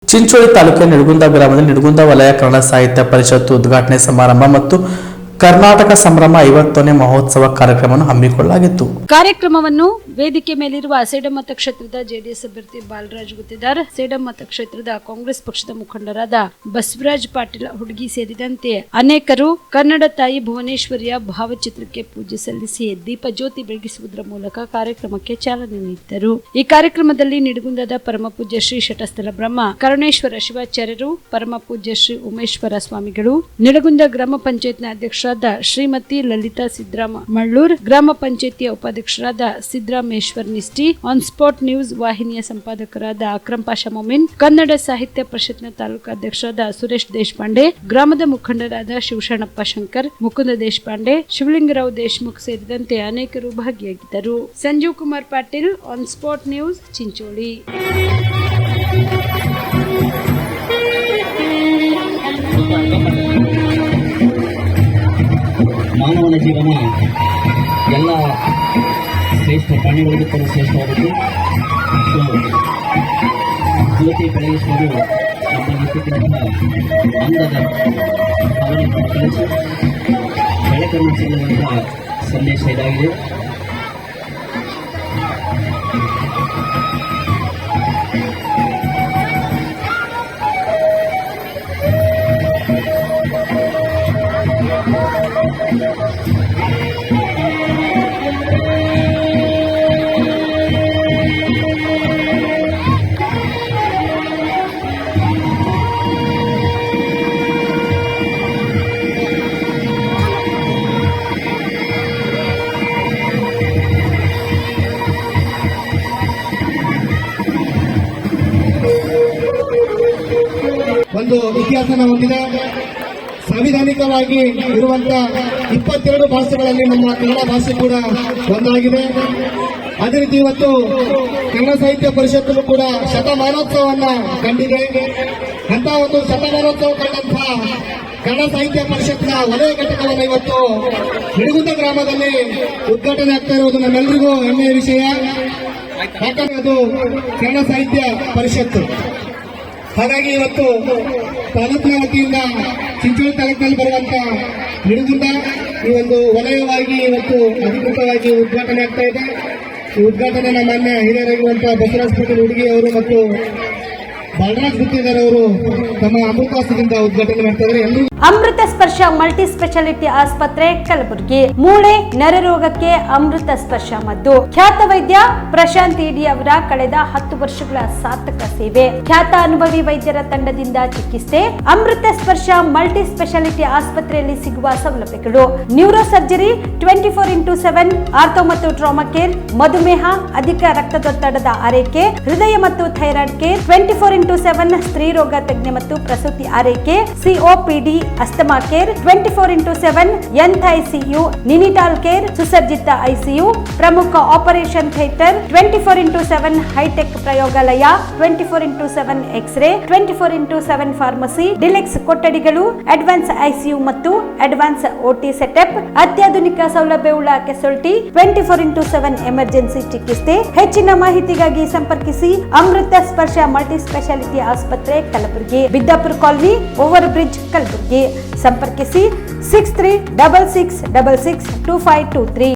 ಚಿಂಚೋಳಿ ತಾಲೂಕಿನ ನಿಡಗುಂದ ಗ್ರಾಮದಲ್ಲಿ ನಿಡಗುಂದ ವಲಯ ಕನ್ನಡ ಸಾಹಿತ್ಯ ಪರಿಷತ್ತು ಉದ್ಘಾಟನೆ ಸಮಾರಂಭ ಮತ್ತು ಕರ್ನಾಟಕ ಸಂಭ್ರಮ 50ನೇ ಮಹೋತ್ಸವ ಕಾರ್ಯಕ್ರಮವನ್ನು ಹಮ್ಮಿಕೊಳ್ಳಲಾಗಿತ್ತು. ಕಾರ್ಯಕ್ರಮವನ್ನು ವೇದಿಕೆ ಮೇಲಿರುವ ಸೇಡಂ ಮತಕ್ಷೇತ್ರದ ಜೆಡಿಎಸ್ ಅಭ್ಯರ್ಥಿ ಬಾಲರಾಜ್ ಗುತ್ತಿದಾರ್, ಸೇಡಂ ಮತಕ್ಷೇತ್ರದ ಕಾಂಗ್ರೆಸ್ ಪಕ್ಷದ ಮುಖಂಡರಾದ ಬಸವರಾಜ್ ಪಾಟೀಲ್ ಹುಡುಗಿ ಸೇರಿದಂತೆ ಅನೇಕರು ಕನ್ನಡ ತಾಯಿ ಭುವನೇಶ್ವರಿಯ ಭಾವಚಿತ್ರಕ್ಕೆ ಪೂಜೆ ಸಲ್ಲಿಸಿ ದೀಪ ಜ್ಯೋತಿ ಬೆಳಗಿಸುವುದರ ಮೂಲಕ ಕಾರ್ಯಕ್ರಮಕ್ಕೆ ಚಾಲನೆ ನೀಡಿದರು. ಈ ಕಾರ್ಯಕ್ರಮದಲ್ಲಿ ನಿಡಗುಂದದ ಪರಮಪೂಜ್ಯ ಶ್ರೀ ಶಟಸ್ಥಲ ಬ್ರಹ್ಮ ಕರುಣೇಶ್ವರ ಶಿವಾಚಾರ್ಯರು, ಪರಮಪೂಜ್ಯ ಶ್ರೀ ಉಮೇಶ್ವರ ಸ್ವಾಮಿಗಳು, ನಿಡಗುಂದ ಗ್ರಾಮ ಪಂಚಾಯತ್ನ ಅಧ್ಯಕ್ಷರಾದ ಶ್ರೀಮತಿ ಲಲಿತಾ ಸಿದ್ದರಾಮ ಮಳ್ಳೂರ್, ಗ್ರಾಮ ಪಂಚಾಯತಿಯ ಉಪಾಧ್ಯಕ್ಷರಾದ Siddarameshwar Nisty, on spot news ವಾಹಿನಿಯ ಸಂಪಾದಕರಾದ ಅಕ್ರಮ್ ಪಾಷಾ ಮೊಮಿನ್, ಕನ್ನಡ ಸಾಹಿತ್ಯ ಪರಿಷತ್ನ ತಾಲೂಕಾಧ್ಯಕ್ಷರಾದ ಸುರೇಶ್ ದೇಶಪಾಂಡೆ, ಗ್ರಾಮದ ಮುಖಂಡರಾದ ಶಿವಶರಣಪ್ಪ ಶಂಕರ್, ಮುಕುಂದ ದೇಶಪಾಂಡೆ, ಶಿವಲಿಂಗರಾವ್ ದೇಶಮುಖ್ ಸೇರಿದಂತೆ ಅನೇಕರು ಭಾಗಿಯಾಗಿದ್ದರು. Sanjeev Kumar Patil, on spot news, Chincholi. ಮಾನವನ ಜೀವನ ಎಲ್ಲ ಶ್ರೇಷ್ಠ ಪ್ರಾಣಿಗಳಿಗಿಂತಲೂ ಶ್ರೇಷ್ಠವಾದದ್ದು. ಜ್ಯೋತಿ ಬೆಳಗಿಸುವುದು ನಮ್ಮ ನಿತ್ಯಕ್ಕಿಂತ ಅಂದದ ಭಾವನೆಯನ್ನು ಕಲಿಸಿ ಬೆಳಕನ್ನು ಚೆಲ್ಲುವಂತಹ ಸಂದೇಶ ಇದಾಗಿದೆ. ಒಂದು ಇತಿಹಾಸನ ಹೊಂದಿದೆ. ಸಾಂವಿಧಾನಿಕವಾಗಿ ಇರುವಂತಹ 22 ಭಾಷೆಗಳಲ್ಲಿ ನಮ್ಮ ಕನ್ನಡ ಭಾಷೆ ಕೂಡ ಒಂದಾಗಿದೆ. ಅದೇ ರೀತಿ ಇವತ್ತು ಕನ್ನಡ ಸಾಹಿತ್ಯ ಪರಿಷತ್ತು ಕೂಡ ಶತಮಾನೋತ್ಸವವನ್ನ ಕಂಡಿದೆ. ಅಂತ ಒಂದು ಶತಮಾನೋತ್ಸವ ಕಂಡಂತಹ ಕನ್ನಡ ಸಾಹಿತ್ಯ ಪರಿಷತ್ನ ವಲಯ ಘಟಕವನ್ನು ಇವತ್ತು ನಿಡಗುಂದ ಗ್ರಾಮದಲ್ಲಿ ಉದ್ಘಾಟನೆ ಆಗ್ತಾ ಇರುವುದು ನಮ್ಮೆಲ್ಲರಿಗೂ ಹೆಮ್ಮೆಯ ವಿಷಯ. ಯಾಕಂದ್ರೆ ಅದು ಕನ್ನಡ ಸಾಹಿತ್ಯ ಪರಿಷತ್ತು. ಹಾಗಾಗಿ ಇವತ್ತು ತಾಲೂಕಿನ ವತಿಯಿಂದ ಚಿಂಚೋಳಿ ತಾಲೂಕಿನಲ್ಲಿ ಬರುವಂತ ನಿಡಗುಂದ ಈ ಒಂದು ವಲಯವಾಗಿ ಇವತ್ತು ಅಧಿಕೃತವಾಗಿ ಉದ್ಘಾಟನೆ ಆಗ್ತಾ ಇದೆ. ಈ ಉದ್ಘಾಟನೆ ಮಾನ್ಯ ಹಿರಿಯರಾಗಿರುವಂತಹ ಬಸವರಾಜ್ ಪಾಟೀಲ್ ಹುಡುಗಿ ಅವರು ಮತ್ತು ಬಾಲರಾಜ್ ಗುತ್ತಿದಾರ್ ಅವರು ತಮ್ಮ ಅಮೃತಾಸ್ತ್ರದಿಂದ ಉದ್ಘಾಟನೆ ಮಾಡ್ತಾ ಇದ್ದಾರೆ. ಅಮೃತ ಸ್ಪರ್ಶ ಮಲ್ಟಿ ಸ್ಪೆಷಾಲಿಟಿ ಆಸ್ಪತ್ರೆ ಕಲಬುರಗಿ. ಮೂಳೆ ನರರೋಗಕ್ಕೆ ಅಮೃತ ಸ್ಪರ್ಶ ಮದ್ದು. ಖ್ಯಾತ ವೈದ್ಯ ಪ್ರಶಾಂತ್ ಇಡಿ ಅವರ ಕಳೆದ 10 ವರ್ಷಗಳ ಸಾರ್ಥಕ ಸೇವೆ. ಖ್ಯಾತ ಅನುಭವಿ ವೈದ್ಯರ ತಂಡದಿಂದ ಚಿಕಿತ್ಸೆ. ಅಮೃತ ಸ್ಪರ್ಶ ಮಲ್ಟಿ ಸ್ಪೆಷಾಲಿಟಿ ಆಸ್ಪತ್ರೆಯಲ್ಲಿ ಸಿಗುವ ಸೌಲಭ್ಯಗಳು: ನ್ಯೂರೋ ಸರ್ಜರಿ 24x7, ಆರ್ಥೋ ಮತ್ತು ಟ್ರಾಮಾ ಕೇರ್, ಮಧುಮೇಹ, ಅಧಿಕ ರಕ್ತದೊತ್ತಡದ ಆರೈಕೆ, ಹೃದಯ ಮತ್ತು ಥೈರಾಯ್ಡ್ ಕೇರ್ 24x7, ಸ್ತ್ರೀ ರೋಗ ತಜ್ಞ ಮತ್ತು ಪ್ರಸೂತಿ ಆರೈಕೆ, COPD, asthma care 24x7, NICU, neonatal care, ಸುಸಜ್ಜಿತ ಐಸಿಯು, ಪ್ರಮುಖ ಆಪರೇಷನ್ ಥಿಯೇಟರ್ 24x7, ಹೈಟೆಕ್ ಪ್ರಯೋಗಾಲಯ 24x7, x ray 24x7, pharmacy, deluxe ಕೊಠಡಿಗಳು, ಅಡ್ವಾನ್ಸ್ ಐಸಿಯು ಮತ್ತು ಅಡ್ವಾನ್ಸ್ ಓಟಿ ಸೆಟಪ್, ಅತ್ಯಾಧುನಿಕ ಸೌಲಭ್ಯವುಳ್ಳ ಕೆಸೊಲ್ಟಿ 24x7 ಎಮರ್ಜೆನ್ಸಿ ಚಿಕಿತ್ಸೆ. ಹೆಚ್ಚಿನ ಮಾಹಿತಿಗಾಗಿ ಸಂಪರ್ಕಿಸಿ ಅಮೃತ ಸ್ಪರ್ಶ ಮಲ್ಟಿ ಸ್ಪೆಷಾಲಿಟಿ ಆಸ್ಪತ್ರೆ Kalaburagi, Biddapura colony, over bridge, Kalaburagi. ಸಂಪರ್ಕಿಸಿ 6366662523.